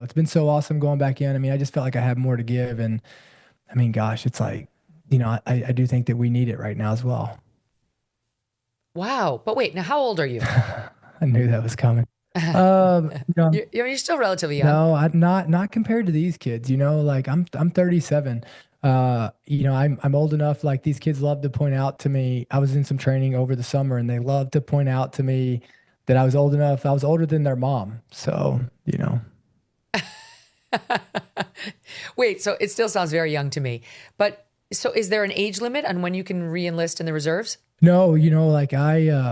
It's been so awesome going back in. I mean, I just felt like I have more to give. And I mean, gosh, it's like, I do think that we need it right now as well. Wow. But wait, now how old are you? I knew that was coming. You're still relatively young. No, not compared to these kids, like I'm 37. I'm old enough, like these kids love to point out to me. I was in some training over the summer and they love to point out to me that I was old enough. I was older than their mom. So. Wait, so it still sounds very young to me. But so is there an age limit on when you can re-enlist in the reserves? No, like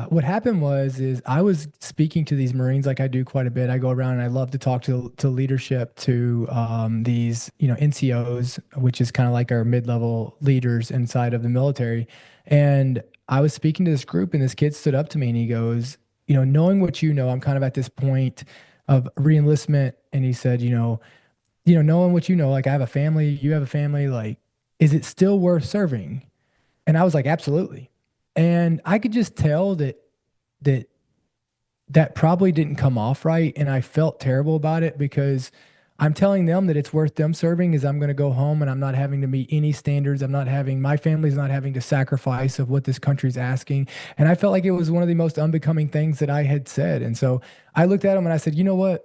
what happened is I was speaking to these Marines like I do quite a bit. I go around and I love to talk to leadership, to these, NCOs, which is kind of like our mid-level leaders inside of the military. And I was speaking to this group and this kid stood up to me and he goes, knowing what you know, I'm kind of at this point of reenlistment. And he said, knowing what you know, like I have a family, you have a family, like, is it still worth serving? And I was like, absolutely. And I could just tell that that probably didn't come off right. And I felt terrible about it because I'm telling them that it's worth them serving is I'm going to go home and I'm not having to meet any standards. My family's not having to sacrifice of what this country's asking. And I felt like it was one of the most unbecoming things that I had said. And so I looked at him and I said, you know what?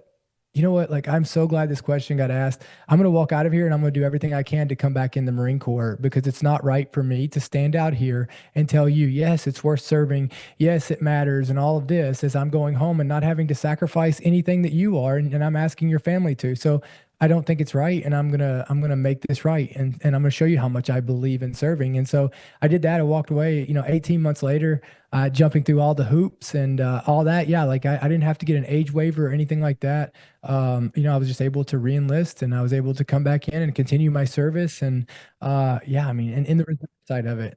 Like, I'm so glad this question got asked. I'm going to walk out of here and I'm going to do everything I can to come back in the Marine Corps because it's not right for me to stand out here and tell you, yes, it's worth serving. Yes, it matters. And all of this as I'm going home and not having to sacrifice anything that you are. And I'm asking your family to. So I don't think it's right. And I'm going to make this right. And I'm going to show you how much I believe in serving. And so I did that. I walked away, 18 months later, jumping through all the hoops and all that. Yeah. Like I didn't have to get an age waiver or anything like that. I was just able to reenlist and I was able to come back in and continue my service. And yeah, I mean, and in the reserve side of it.